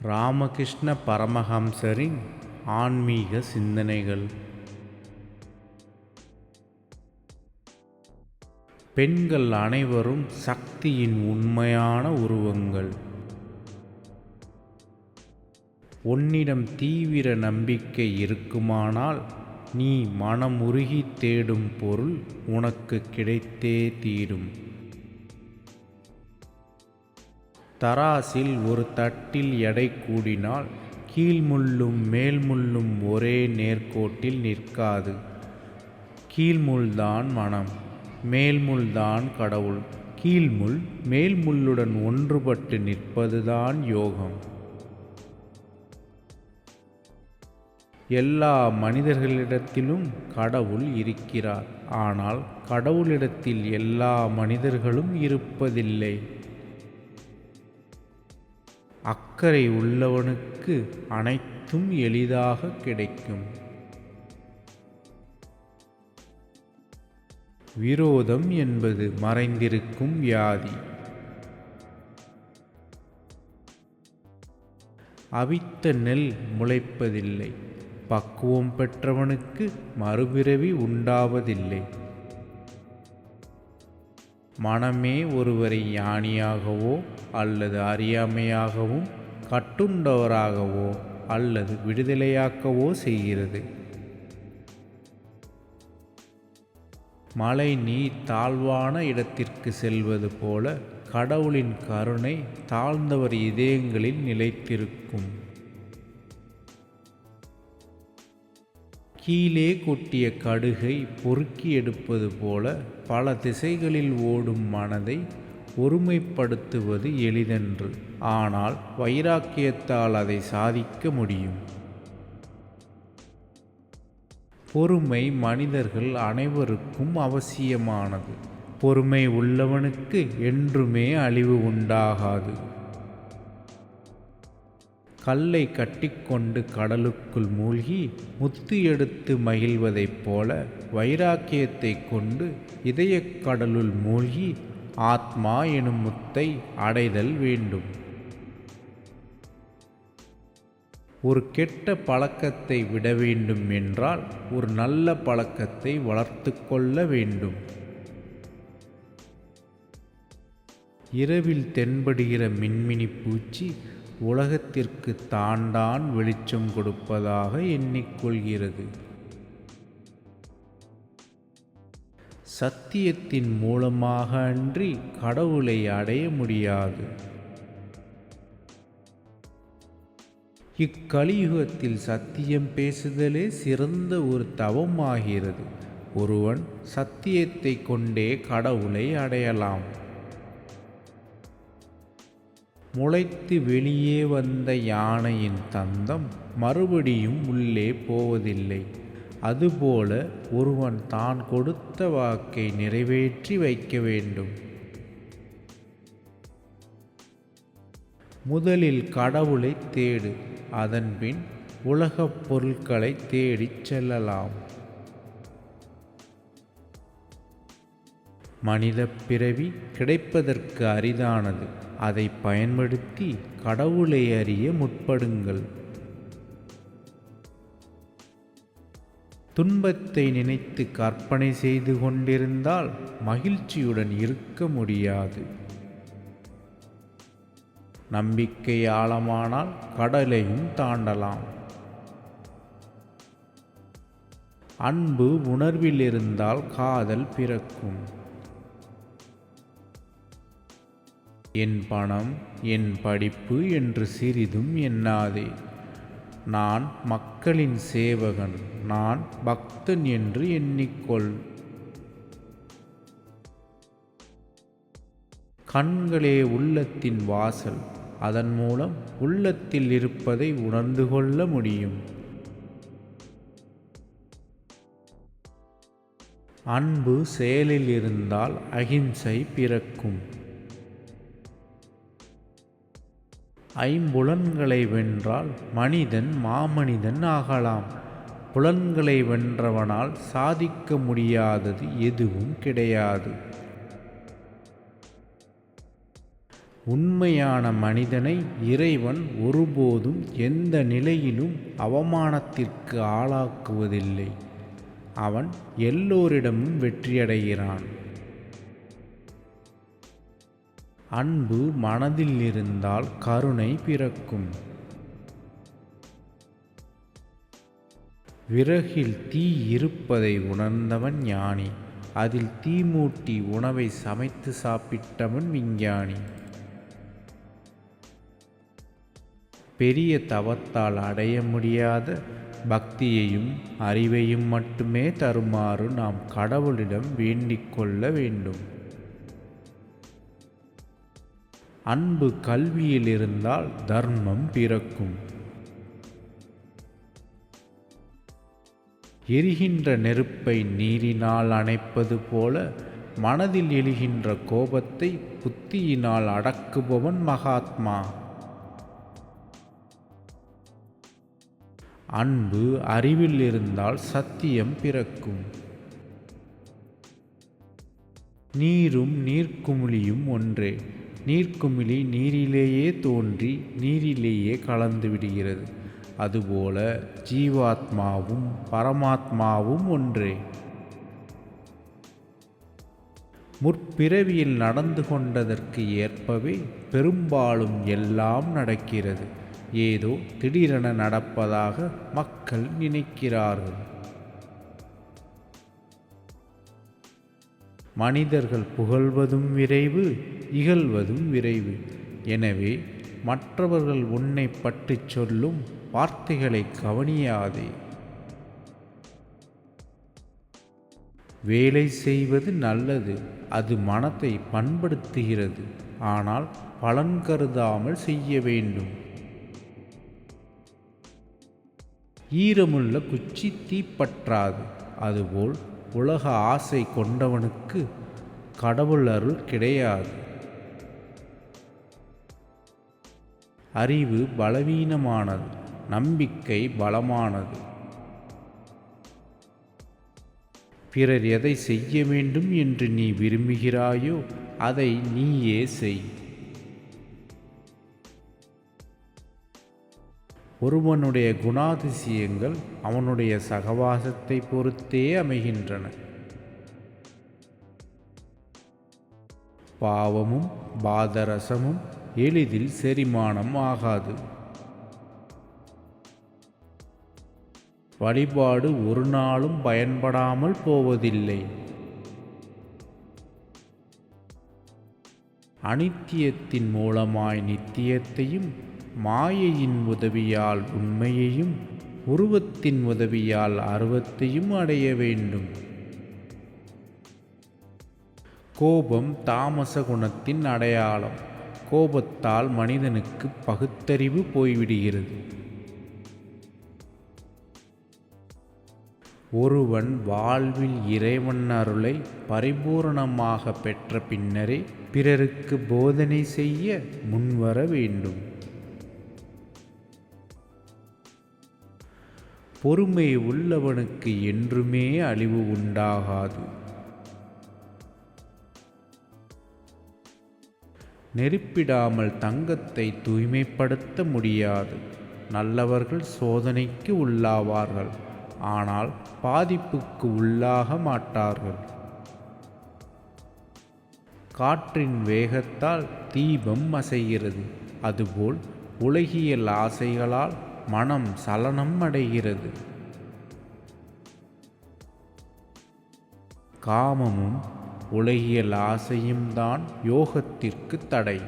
ராமகிருஷ்ண பரமஹம்சரின் ஆன்மீக சிந்தனைகள். பெண்கள் அனைவரும் சக்தியின் உண்மையான உருவங்கள். உன்னிடம் தீவிர நம்பிக்கை இருக்குமானால் நீ மனமுருகி தேடும் பொருள் உனக்கு கிடைத்தே தீரும். தராசில் ஒரு தட்டில் எடை கூடினால் கீழ்முள்ளும் மேல்முள்ளும் ஒரே நேர்கோட்டில் நிற்காது. கீழ்முள்தான் மனம், மேல்முள்தான் கடவுள். கீழ்முள் மேல்முள்ளுடன் ஒன்றுபட்டு நிற்பதுதான் யோகம். எல்லா மனிதர்களிடத்திலும் கடவுள் இருக்கிறார். ஆனால் கடவுளிடத்தில் எல்லா மனிதர்களும் இருப்பதில்லை. அக்கறை உள்ளவனுக்கு அனைத்தும் எளிதாக கிடைக்கும். விரோதம் என்பது மறைந்திருக்கும் வியாதி. அவித்த நெல் முளைப்பதில்லை. பக்குவம் பெற்றவனுக்கு மறுபிறவி உண்டாவதில்லை. மனமே ஒருவரை ஞானியாகவோ அல்லது அறியாமையாகவும், கட்டுண்டவராகவோ அல்லது விடுதலையாக்கவோ செய்கிறது. மழை நீர் தாழ்வான இடத்திற்கு செல்வது போல கடவுளின் கருணை தாழ்ந்தவர் இதயங்களில் நிலைத்திருக்கும். கீழே கொட்டிய கடுகை பொறுக்கி எடுப்பது போல பல திசைகளில் ஓடும் மனதை ஒருமைப்படுத்துவது எளிதன்று. ஆனால் வைராக்கியத்தால் அதை சாதிக்க முடியும். பொறுமை மனிதர்கள் அனைவருக்கும் அவசியமானது. பொறுமை உள்ளவனுக்கு என்றுமே அழிவு உண்டாகாது. கல்லை கட்டிக்கொண்டு கடலுக்குள் மூழ்கி முத்து எடுத்து மகிழ்வதைப் போல வைராக்கியத்தை கொண்டு இதயக் கடலுள் மூழ்கி ஆத்மா எனும் முத்தை அடைதல் வேண்டும். ஒரு கெட்ட பழக்கத்தை விட வேண்டும் என்றால் ஒரு நல்ல பழக்கத்தை வளர்த்து கொள்ள வேண்டும். இரவில் தென்படுகிற மின்மினி பூச்சி உலகத்திற்கு தான் வெளிச்சம் கொடுப்பதாக எண்ணிக்கொள்கிறது. சத்தியத்தின் மூலமாக அன்றி கடவுளை அடைய முடியாது. இக்கலியுகத்தில் சத்தியம் பேசுதலே சிறந்த ஒரு தவமாகிறது. ஒருவன் சத்தியத்தை கொண்டே கடவுளை அடையலாம். முளைத்து வெளியே வந்த யானையின் தந்தம் மறுபடியும் உள்ளே போவதில்லை. அதுபோல ஒருவன் தான் கொடுத்த வாக்கை நிறைவேற்றி வைக்க வேண்டும். முதலில் கடவுளை தேடு, அதன்பின் உலகப் பொருட்களை தேடிச் செல்லலாம். மனித பிறவி கிடைப்பதற்கு அரிதானது. அதை பயன்படுத்தி கடவுளை அறிய முற்படுங்கள். துன்பத்தை நினைத்து கற்பனை செய்து கொண்டிருந்தால் மகிழ்ச்சியுடன் இருக்க முடியாது. நம்பிக்கை ஆழமானால் கடலையும் தாண்டலாம். அன்பு உணர்வில் இருந்தால் காதல் பிறக்கும். என் பணம், என் படிப்பு என்று சிறிதும் எண்ணாதே. நான் மக்களின் சேவகன், நான் பக்தன் என்று எண்ணிக்கொள். கண்களே உள்ளத்தின் வாசல். அதன் மூலம் உள்ளத்தில் இருப்பதை உணர்ந்து கொள்ள முடியும். அன்பு செயலில் இருந்தால் அகிம்சை பிறக்கும். ஐம்புலன்களை வென்றால் மனிதன் மாமனிதன் ஆகலாம். புலன்களை வென்றவனால் சாதிக்க முடியாதது எதுவும் கிடையாது. உண்மையான மனிதனை இறைவன் ஒருபோதும் எந்த நிலையிலும் அவமானத்திற்கு ஆளாக்குவதில்லை. அவன் எல்லோரிடமும் வெற்றியடைகிறான். அன்பு மனதில் இருந்தால் கருணை பிறக்கும். விறகில் தீ இருப்பதை உணர்ந்தவன் ஞானி. அதில் தீ மூட்டி உணவை சமைத்து சாப்பிட்டவன் விஞ்ஞானி. பெரிய தவத்தால் அடைய முடியாத பக்தியையும் அறிவையும் மட்டுமே தருமாறு நாம் கடவுளிடம் வேண்டிக் கொள்ள வேண்டும். அன்பு கல்வியில் இருந்தால் தர்மம் பிறக்கும். எரிகின்ற நெருப்பை நீரினால் அணைப்பது போல மனதில் எழுகின்ற கோபத்தை புத்தியினால் அடக்குபவன் மகாத்மா. அன்பு அறிவில் இருந்தால் சத்தியம் பிறக்கும். நீரும் நீர்க்குமிழியும் ஒன்றே. நீர்க்குமிழி நீரிலேயே தோன்றி நீரிலேயே கலந்து விடுகிறது. அதுபோல ஜீவாத்மாவும் பரமாத்மாவும் ஒன்றே. முற்பிறவியில் நடந்து கொண்டதற்கு ஏற்பவே பெரும்பாலும் எல்லாம் நடக்கிறது. ஏதோ திடீரென நடப்பதாக மக்கள் நினைக்கிறார்கள். மனிதர்கள் புகழ்வதும் விரைவு, இகழ்வதும் விரைவு. எனவே மற்றவர்கள் உன்னை பற்றி சொல்லும் வார்த்தைகளை கவனியாதே. வேலை செய்வது நல்லது, அது மனத்தை பண்படுத்துகிறது. ஆனால் பலன் கருதாமல் செய்ய வேண்டும். ஈரமுள்ள குச்சி தீப்பற்றாது. அதுபோல் உலக ஆசை கொண்டவனுக்கு கடவுள் அருள் கிடையாது. அறிவு பலவீனமானது, நம்பிக்கை பலமானது. பிறர் எதை செய்ய வேண்டும் என்று நீ விரும்புகிறாயோ அதை நீயே செய். ஒருவனுடைய குணாதிசயங்கள் அவனுடைய சகவாசத்தை பொறுத்தே அமைகின்றன. பாவமும் பாதரசமும் எளிதில் செரிமானம் ஆகாது. வழிபாடு ஒரு நாளும் பயன்படாமல் போவதில்லை. அனித்தியத்தின் மூலமாய் நித்தியத்தையும், மாயையின் உதவியால் உண்மையையும், உருவத்தின் உதவியால் அருவத்தையும் அடைய வேண்டும். கோபம் தாமச குணத்தின் அடையாளம். கோபத்தால் மனிதனுக்கு பகுத்தறிவு போய்விடுகிறது. ஒருவன் வாழ்வில் இறைவன் அருளை பரிபூரணமாக பெற்ற பின்னரே பிறருக்கு போதனை செய்ய முன்வர வேண்டும். பொறுமை உள்ளவனுக்கு என்றுமே அழிவு உண்டாகாது. நெருப்பிடாமல் தங்கத்தை தூய்மைப்படுத்த முடியாது. நல்லவர்கள் சோதனைக்கு உள்ளாவார்கள், ஆனால் பாதிப்புக்கு உள்ளாக மாட்டார்கள். காற்றின் வேகத்தால் தீபம் அசைகிறது. அதுபோல் உலகியல் ஆசைகளால் மனம் சலனம் அடைகிறது. காமமும் உலகியல் ஆசையும் தான் யோகத்திற்கு தடை.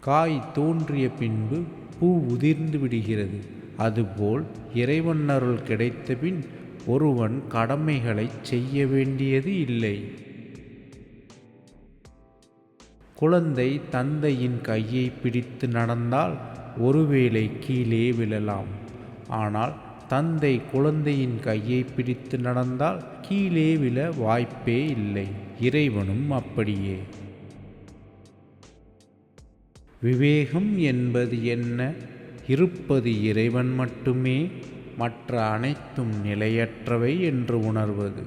காய் தோன்றிய பின்பு பூ உதிர்ந்து விடுகிறது. அதுபோல் இறைவன் அருள் கிடைத்த பின் ஒருவன் கடமைகளை செய்ய வேண்டியது இல்லை. குழந்தை தந்தையின் கையை பிடித்து நடந்தால் ஒருவேளை கீழே விழலாம். ஆனால் தந்தை குழந்தையின் கையை பிடித்து நடந்தால் கீழே விழ வாய்ப்பே இல்லை. இறைவனும் அப்படியே. விவேகம் என்பது என்ன? இருப்பது இறைவன் மட்டுமே, மற்ற அனைத்தும் நிலையற்றவை என்று உணர்வது.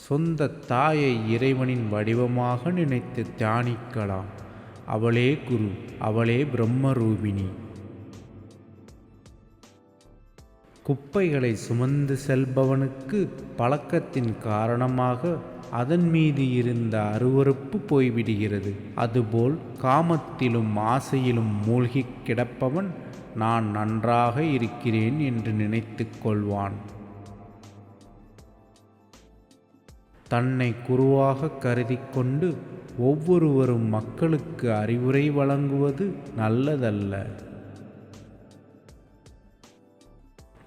சொந்த தாயை இறைவனின் வடிவமாக நினைத்து தியானிக்கலாம். அவளே குரு, அவளே பிரம்மரூபிணி. குப்பைகளை சுமந்து செல்பவனுக்கு பழக்கத்தின் காரணமாக அதன் மீது இருந்த அருவருப்பு போய்விடுகிறது. அதுபோல் காமத்திலும் ஆசையிலும் மூழ்கி கிடப்பவன் நான் நன்றாக இருக்கிறேன் என்று நினைத்து கொள்வான். தன்னை குருவாக கருதி கொண்டு ஒவ்வொருவரும் மக்களுக்கு அறிவுரை வழங்குவது நல்லதல்ல.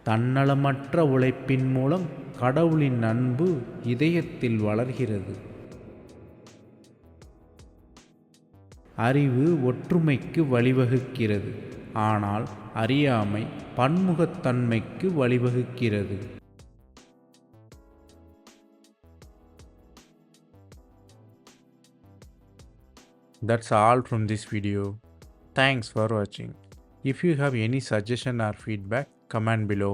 தன்னலமற்ற உழைப்பின் மூலம் கடவுளின் அன்பு இதயத்தில் வளர்கிறது. அறிவு ஒற்றுமைக்கு வழிவகுக்கிறது, ஆனால் அறியாமை பன்முகத்தன்மைக்கு வழிவகுக்கிறது. That's all from this video. Thanks for watching. If you have any suggestion or feedback, comment below.